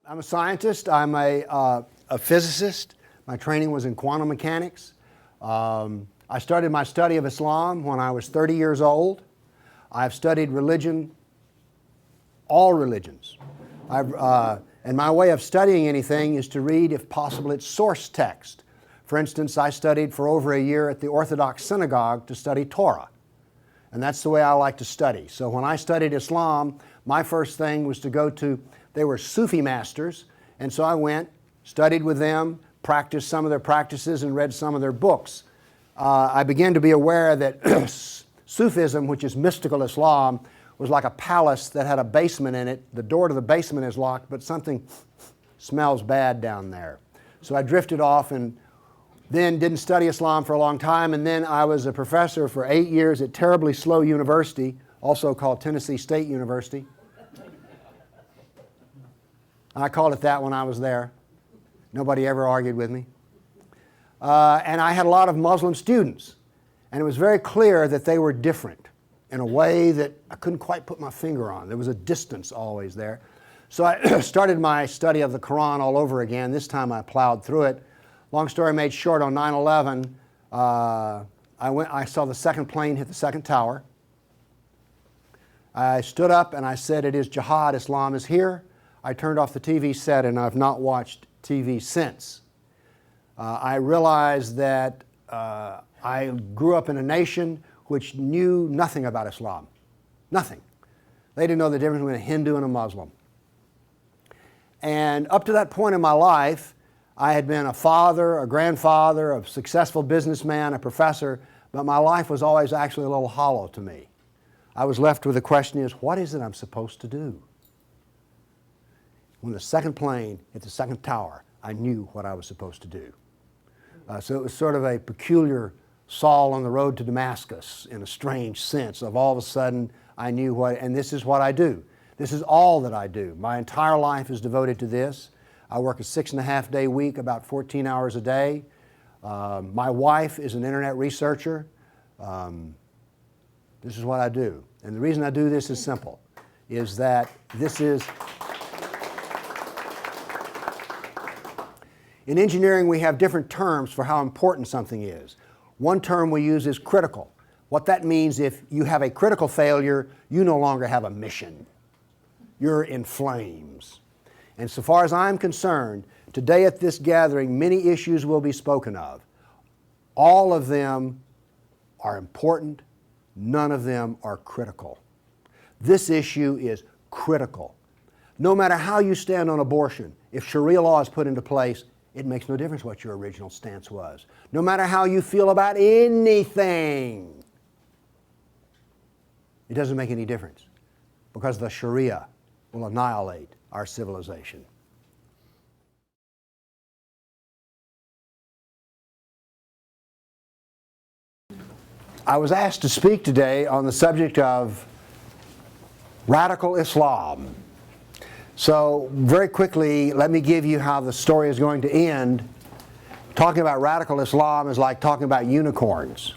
I'm a scientist. I'm a physicist. My training was in quantum mechanics. I started my study of Islam when I was 30 years old. I've studied religion, all religions. And my way of studying anything is to read, if possible, its source text. For instance, I studied for over a year at the Orthodox synagogue to study Torah. And that's the way I like to study. So when I studied Islam, my first thing was to go to, they were Sufi masters, and so I went, studied with them, practiced some of their practices, and read some of their books. I began to be aware that Sufism, which is mystical Islam, was like a palace that had a basement in it. The door to the basement is locked, but something smells bad down there. So I drifted off and then didn't study Islam for a long time, and then I was a professor for 8 years at terribly slow university, also called Tennessee State University. I called it that when I was there. Nobody ever argued with me. And I had a lot of Muslim students, and it was very clear that they were different in a way that I couldn't quite put my finger on. There was a distance always there. So I started my study of the Quran all over again. This time I plowed through it. Long story made short, on 9/11, I saw the second plane hit the second tower. I stood up and I said, "It is jihad, Islam is here." I turned off the TV set and I've not watched TV since. I realized that I grew up in a nation which knew nothing about Islam. Nothing. They didn't know the difference between a Hindu and a Muslim. And up to that point in my life, I had been a father, a grandfather, a successful businessman, a professor, but my life was always actually a little hollow to me. I was left with the question is, what is it I'm supposed to do? When the second plane hit the second tower, I knew what I was supposed to do. So it was sort of a peculiar Saul on the road to Damascus in a strange sense of all of a sudden I knew what, and this is what I do. This is all that I do. My entire life is devoted to this. I work a 6.5-day week, about 14 hours a day. My wife is an internet researcher. This is what I do. And the reason I do this is simple, is that this is... In engineering, we have different terms for how important something is. One term we use is critical. What that means, if you have a critical failure, you no longer have a mission. You're in flames. And so far as I'm concerned, today at this gathering, many issues will be spoken of. All of them are important. None of them are critical. This issue is critical. No matter how you stand on abortion, if Sharia law is put into place, it makes no difference what your original stance was. No matter how you feel about anything, it doesn't make any difference, because the Sharia will annihilate our civilization. I was asked to speak today on the subject of radical Islam. So very quickly, let me give you how the story is going to end. Talking about radical Islam is like talking about unicorns.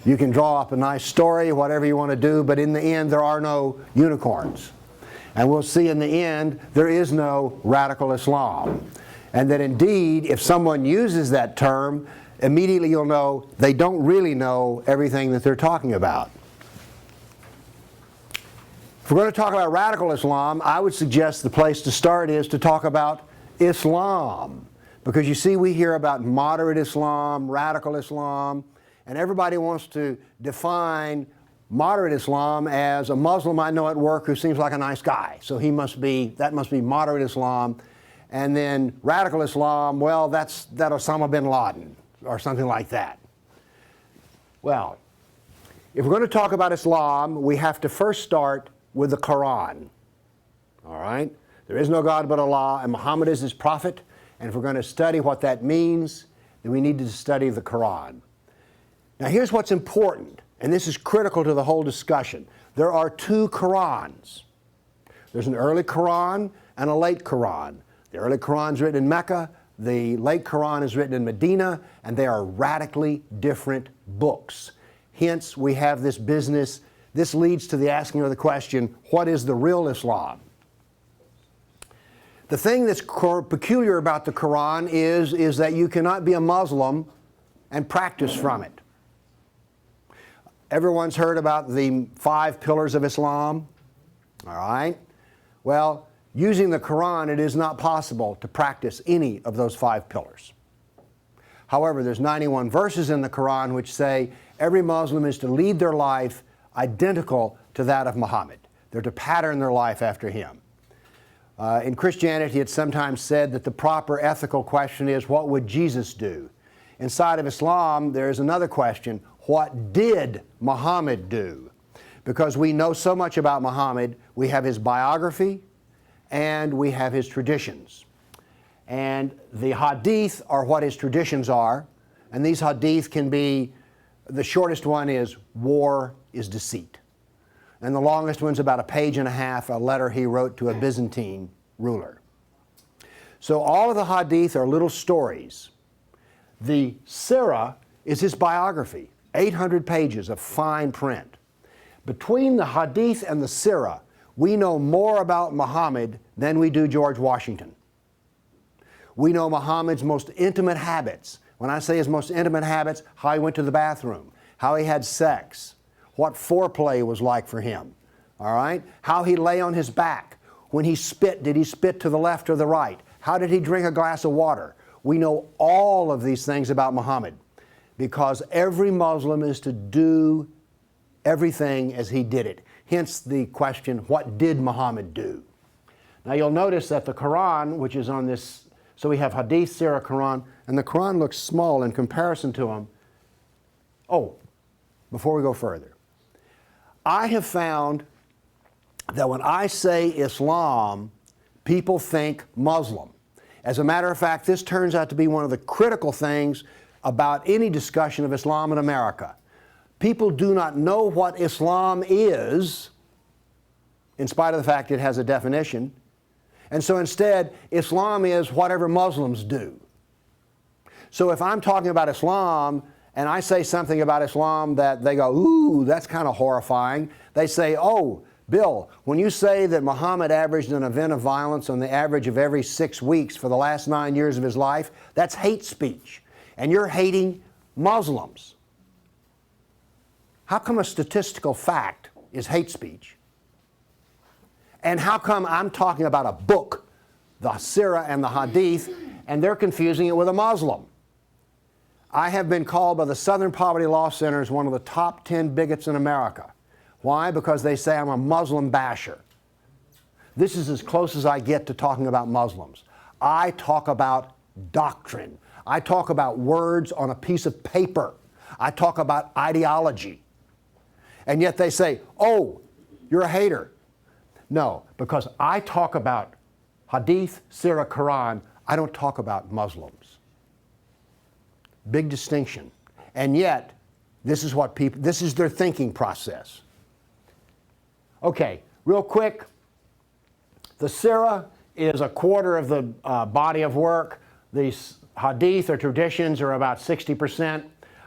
You can draw up a nice story, whatever you want to do, but in the end there are no unicorns. And we'll see in the end there is no radical Islam. And that indeed, if someone uses that term, immediately you'll know they don't really know everything that they're talking about. If we're going to talk about radical Islam, I would suggest the place to start is to talk about Islam. Because you see, we hear about moderate Islam, radical Islam, and everybody wants to define moderate Islam as a Muslim I know at work who seems like a nice guy. So that must be moderate Islam. And then radical Islam, well, that's Osama bin Laden or something like that. Well, if we're going to talk about Islam, we have to first start with the Quran. All right? There is no God but Allah, and Muhammad is his prophet. And if we're going to study what that means, then we need to study the Quran. Now here's what's important, and this is critical to the whole discussion. There are two Qurans. There's an early Quran and a late Quran. The early Quran is written in Mecca. The late Quran is written in Medina, and they are radically different books. Hence, we have this business. This leads to the asking of the question, what is the real Islam? The thing that's peculiar about the Quran is that you cannot be a Muslim and practice from it. Everyone's heard about the 5 pillars of Islam, all right? Well, using the Quran, it is not possible to practice any of those 5 pillars. However, there's 91 verses in the Quran which say every Muslim is to lead their life identical to that of Muhammad. They're to pattern their life after him. In Christianity, it's sometimes said that the proper ethical question is, what would Jesus do? Inside of Islam, there is another question, what did Muhammad do? Because we know so much about Muhammad, we have his biography and we have his traditions. And the hadith are what his traditions are, and these hadith can be, the shortest one is, war is deceit. And the longest one's about 1.5 pages, a letter he wrote to a Byzantine ruler. So all of the hadith are little stories. The Sirah is his biography, 800 pages of fine print. Between the hadith and the Sirah, we know more about Muhammad than we do George Washington. We know Muhammad's most intimate habits. When I say his most intimate habits, how he went to the bathroom, how he had sex, what foreplay was like for him, all right? How he lay on his back. When he spit, did he spit to the left or the right? How did he drink a glass of water? We know all of these things about Muhammad because every Muslim is to do everything as he did it. Hence the question, what did Muhammad do? Now you'll notice that the Quran, which is on this, so we have Hadith, Sirah, Quran, and the Quran looks small in comparison to them. Oh, before we go further, I have found that when I say Islam, people think Muslim. As a matter of fact, this turns out to be one of the critical things about any discussion of Islam in America. People do not know what Islam is, in spite of the fact it has a definition. And so instead, Islam is whatever Muslims do. So if I'm talking about Islam and I say something about Islam that they go, ooh, that's kind of horrifying, they say, oh, Bill, when you say that Muhammad averaged an event of violence on the average of every 6 weeks for the last 9 years of his life, that's hate speech. And you're hating Muslims. How come a statistical fact is hate speech? And how come I'm talking about a book, the Sirah and the Hadith, and they're confusing it with a Muslim? I have been called by the Southern Poverty Law Center as one of the top 10 bigots in America. Why? Because they say I'm a Muslim basher. This is as close as I get to talking about Muslims. I talk about doctrine. I talk about words on a piece of paper. I talk about ideology. And yet they say, oh, you're a hater. No, because I talk about Hadith, Sirah, Quran. I don't talk about Muslims. Big distinction. And yet, this is what people, this is their thinking process. Okay, real quick, the Sirah is a quarter of the body of work. The Hadith or traditions are about 60%.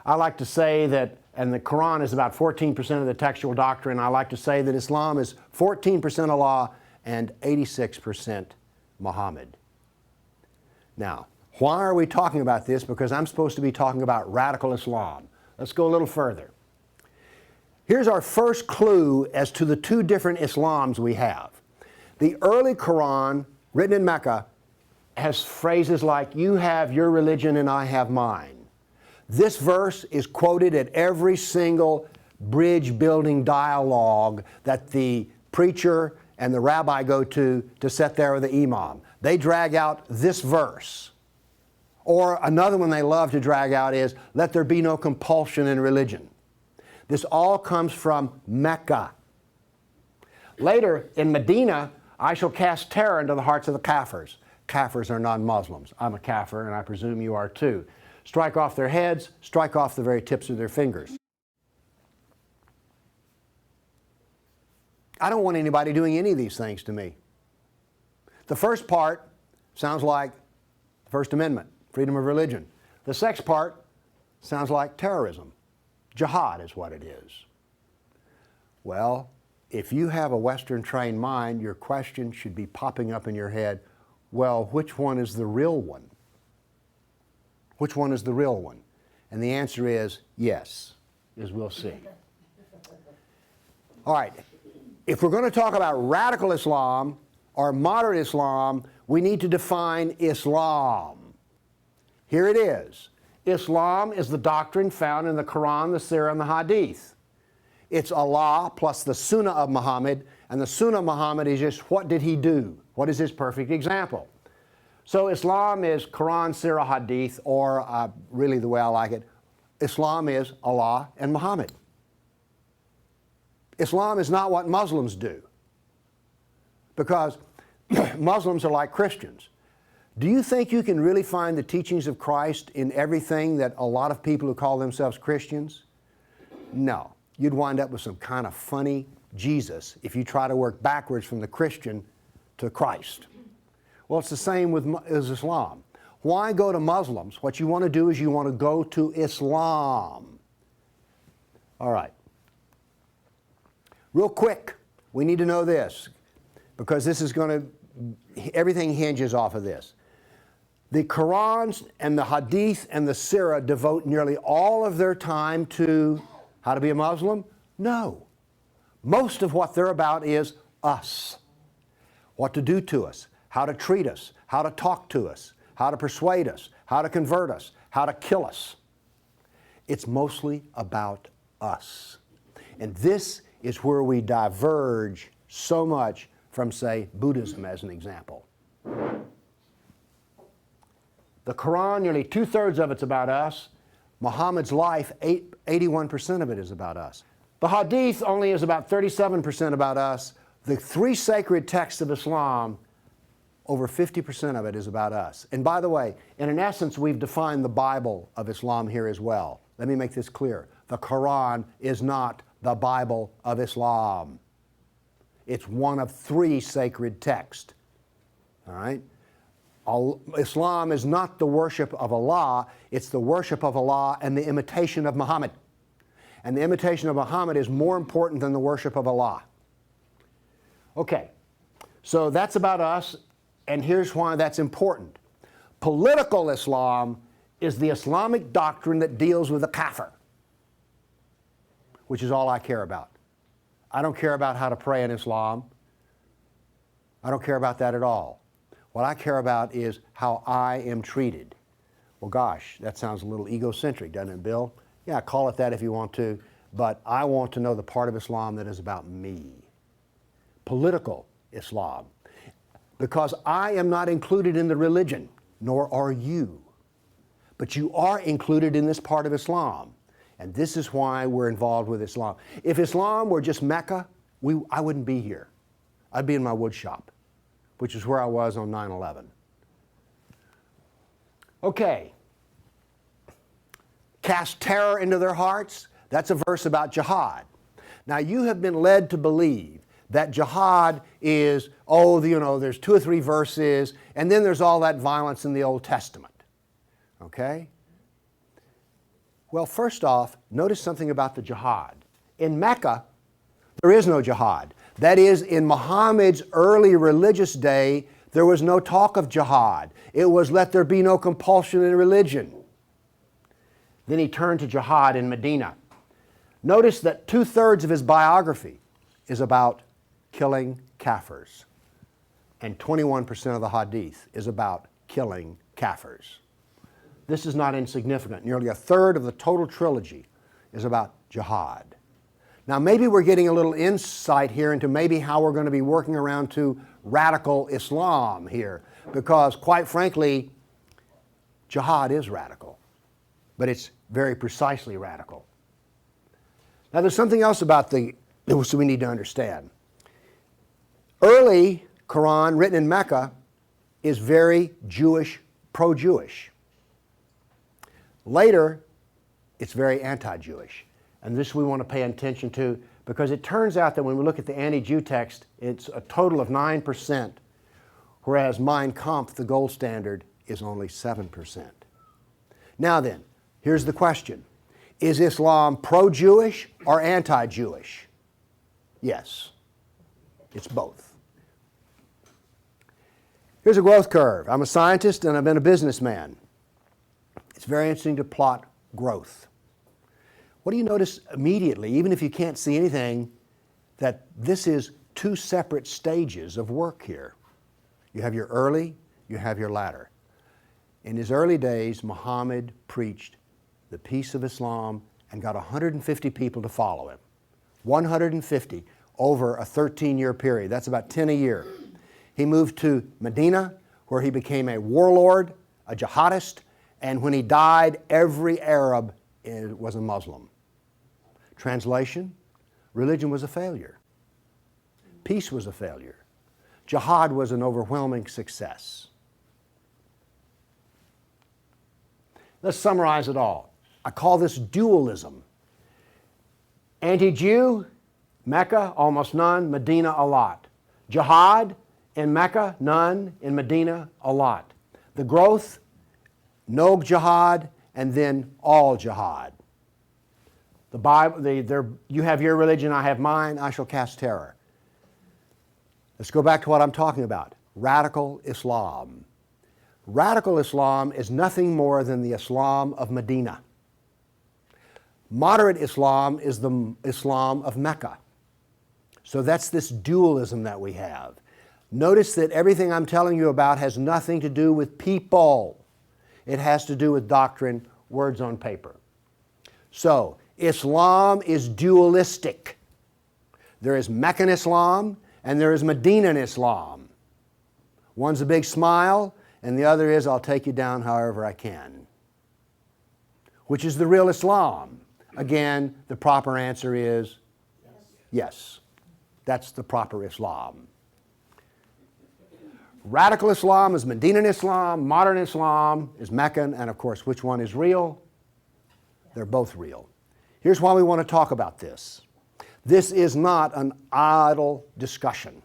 I like to say that, and the Quran is about 14% of the textual doctrine. I like to say that Islam is 14% Allah and 86% Muhammad. Now, why are we talking about this? Because I'm supposed to be talking about radical Islam. Let's go a little further. Here's our first clue as to the 2 different Islams we have. The early Quran, written in Mecca, has phrases like, you have your religion and I have mine. This verse is quoted at every single bridge-building dialogue that the preacher and the rabbi go to sit there with the imam. They drag out this verse. Or another one they love to drag out is, let there be no compulsion in religion. This all comes from Mecca. Later, in Medina, I shall cast terror into the hearts of the Kafirs. Kafirs are non-Muslims. I'm a Kafir, and I presume you are too. Strike off their heads, strike off the very tips of their fingers. I don't want anybody doing any of these things to me. The first part sounds like the First Amendment, freedom of religion. The second part sounds like terrorism. Jihad is what it is. Well, if you have a Western trained mind, your question should be popping up in your head, Well, which one is the real one? Which one is the real one? And the answer is yes, as we'll see. All right, if we're going to talk about radical Islam or moderate Islam, we need to define Islam. Here it is. Islam is the doctrine found in the Quran, the Sirah, and the Hadith. It's Allah plus the Sunnah of Muhammad, and the Sunnah of Muhammad is just what did he do? What is his perfect example? So Islam is Quran, Sirah, Hadith, or really the way I like it, Islam is Allah and Muhammad. Islam is not what Muslims do, because Muslims are like Christians. Do you think you can really find the teachings of Christ in everything that a lot of people who call themselves Christians? No. You'd wind up with some kind of funny Jesus if you try to work backwards from the Christian to Christ. Well, it's the same with Islam. Why go to Muslims? What you want to do is you want to go to Islam. All right. Real quick, we need to know this, because this is going to, everything hinges off of this. The Qurans and the Hadith and the Sirah devote nearly all of their time to how to be a Muslim? No. Most of what they're about is us. What to do to us, how to treat us, how to talk to us, how to persuade us, how to convert us, how to kill us. It's mostly about us. And this is where we diverge so much from, say, Buddhism as an example. The Quran, nearly 2/3 of it's about us. Muhammad's life, 81% of it is about us. The Hadith only is about 37% about us. The three sacred texts of Islam, over 50% of it is about us. And by the way, in essence, we've defined the Bible of Islam here as well. Let me make this clear. The Quran is not the Bible of Islam. It's one of three sacred texts. All right? Islam is not the worship of Allah, it's the worship of Allah and the imitation of Muhammad. And the imitation of Muhammad is more important than the worship of Allah. Okay, so that's about us, and here's why that's important. Political Islam is the Islamic doctrine that deals with the kafir, which is all I care about. I don't care about how to pray in Islam. I don't care about that at all. What I care about is how I am treated. Well, gosh, that sounds a little egocentric, doesn't it, Bill? Yeah, call it that if you want to, but I want to know the part of Islam that is about me. Political Islam. Because I am not included in the religion, nor are you. But you are included in this part of Islam. And this is why we're involved with Islam. If Islam were just Mecca, I wouldn't be here. I'd be in my wood shop, which is where I was on 9/11. Okay. Cast terror into their hearts. That's a verse about jihad. Now, you have been led to believe that jihad is, there's 2 or 3 verses, and then there's all that violence in the Old Testament. Okay? Well, first off, notice something about the jihad. In Mecca, there is no jihad. That is, in Muhammad's early religious day, there was no talk of jihad. It was let there be no compulsion in religion. Then he turned to jihad in Medina. Notice that 2/3 of his biography is about killing kafirs. And 21% of the hadith is about killing kafirs. This is not insignificant. Nearly 1/3 of the total trilogy is about jihad. Now, maybe we're getting a little insight here into maybe how we're going to be working around to radical Islam here, because quite frankly, jihad is radical, but it's very precisely radical. Now, there's something else about that we need to understand. Early Quran written in Mecca is very Jewish, pro-Jewish. Later, it's very anti-Jewish. And this we want to pay attention to, because it turns out that when we look at the anti-Jew text, it's a total of 9%, whereas Mein Kampf, the gold standard, is only 7%. Now then, here's the question. Is Islam pro-Jewish or anti-Jewish? Yes, it's both. Here's a growth curve. I'm a scientist and I've been a businessman. It's very interesting to plot growth. What do you notice immediately, even if you can't see anything, that this is two separate stages of work here. You have your early, you have your latter. In his early days, Muhammad preached the peace of Islam and got 150 people to follow him. 150 over a 13-year period. That's about 10 a year. He moved to Medina, where he became a warlord, a jihadist, and when he died, every Arab was a Muslim. Translation, religion was a failure. Peace was a failure. Jihad was an overwhelming success. Let's summarize it all. I call this dualism. Anti-Jew, Mecca, almost none, Medina, a lot. Jihad in Mecca, none, in Medina, a lot. The growth, no jihad, and then all jihad. The Bible, you have your religion, I have mine, I shall cast terror. Let's go back to what I'm talking about. Radical Islam. Radical Islam is nothing more than the Islam of Medina. Moderate Islam is the Islam of Mecca. So that's this dualism that we have. Notice that everything I'm telling you about has nothing to do with people. It has to do with doctrine, words on paper. So, Islam is dualistic. There is Meccan Islam and there is Medinan Islam. One's a big smile and the other is I'll take you down however I can. Which is the real Islam? Again, the proper answer is yes. That's the proper Islam. Radical Islam is Medinan Islam, modern Islam is Meccan, and of course, which one is real? They're both real. Here's why we want to talk about this. This is not an idle discussion.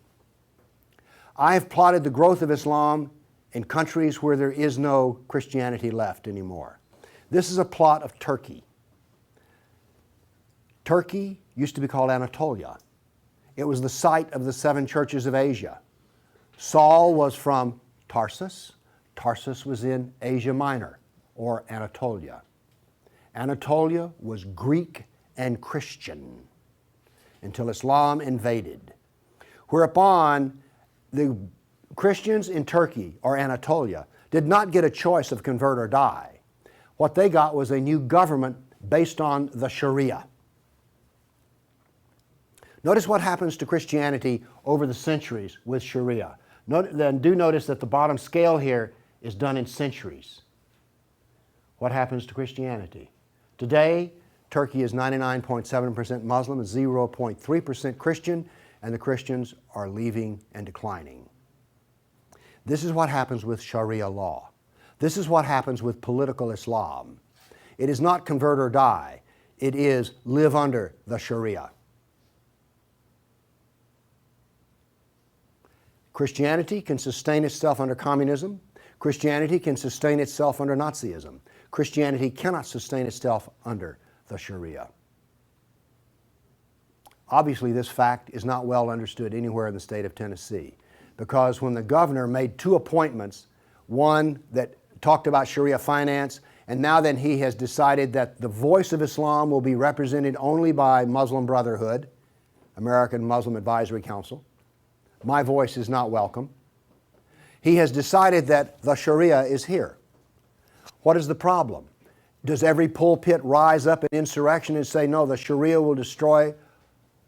I have plotted the growth of Islam in countries where there is no Christianity left anymore. This is a plot of Turkey. Turkey used to be called Anatolia. It was the site of the 7 churches of Asia. Saul was from Tarsus. Tarsus was in Asia Minor, or Anatolia. Anatolia was Greek and Christian until Islam invaded. Whereupon the Christians in Turkey, or Anatolia, did not get a choice of convert or die. What they got was a new government based on the sharia. Notice what happens to Christianity over the centuries with sharia. Do notice that the bottom scale here is done in centuries. What happens to Christianity? Today, Turkey is 99.7% Muslim and 0.3% Christian, and the Christians are leaving and declining. This is what happens with Sharia law. This is what happens with political Islam. It is not convert or die. It is live under the Sharia. Christianity can sustain itself under communism. Christianity can sustain itself under Nazism. Christianity cannot sustain itself under the Sharia. Obviously, this fact is not well understood anywhere in the state of Tennessee, because when the governor made 2 appointments, one that talked about Sharia finance, and now then he has decided that the voice of Islam will be represented only by Muslim Brotherhood, American Muslim Advisory Council. My voice is not welcome. He has decided that the Sharia is here. What is the problem? Does every pulpit rise up in insurrection and say, no, the Sharia will destroy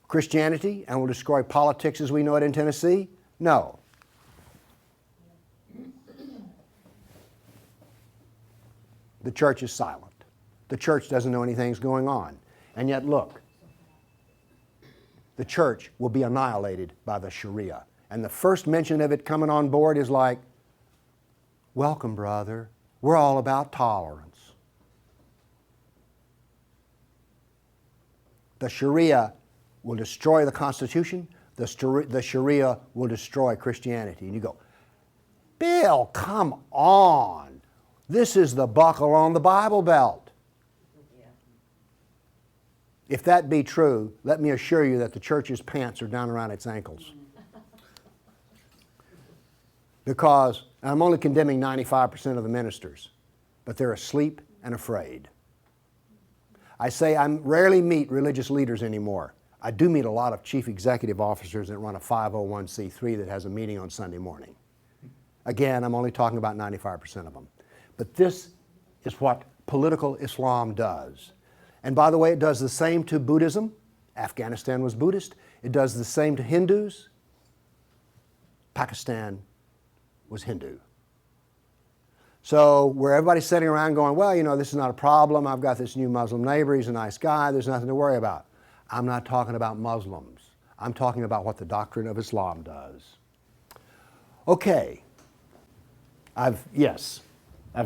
Christianity and will destroy politics as we know it in Tennessee? No. The church is silent. The church doesn't know anything's going on. And yet, look, the church will be annihilated by the Sharia. And the first mention of it coming on board is like, welcome, brother. We're all about tolerance. The Sharia will destroy the Constitution. The Sharia will destroy Christianity. And you go, Bill, come on. This is the buckle on the Bible belt. If that be true, let me assure you that the church's pants are down around its ankles. Because I'm only condemning 95% of the ministers, but they're asleep and afraid. I say I rarely meet religious leaders anymore. I do meet a lot of chief executive officers that run a 501c3 that has a meeting on Sunday morning. Again, I'm only talking about 95% of them. But this is what political Islam does. And by the way, it does the same to Buddhism. Afghanistan was Buddhist. It does the same to Hindus. Pakistan was Hindu. So where everybody's sitting around going, well, you know, this is not a problem. I've got this new Muslim neighbor. He's a nice guy. There's nothing to worry about. I'm not talking about Muslims. I'm talking about what the doctrine of Islam does. Okay. I've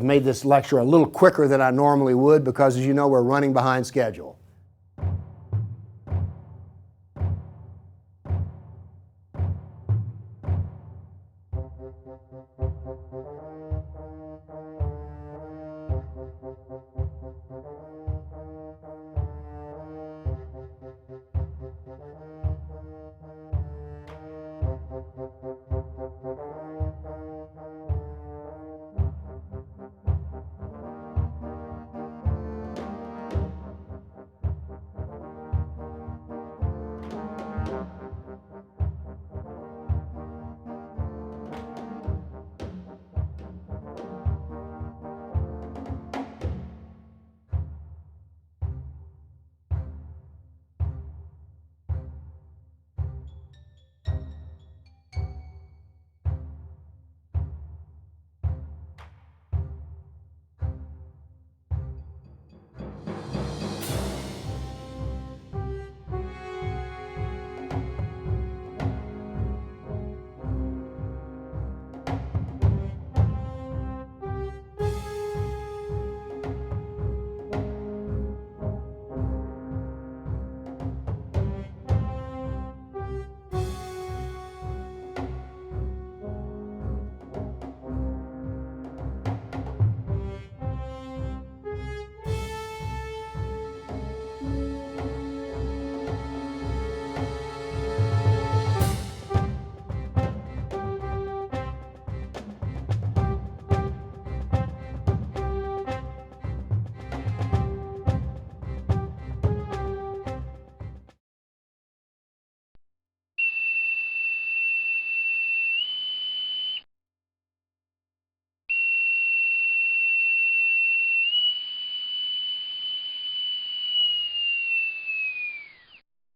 made this lecture a little quicker than I normally would because, as you know, we're running behind schedule.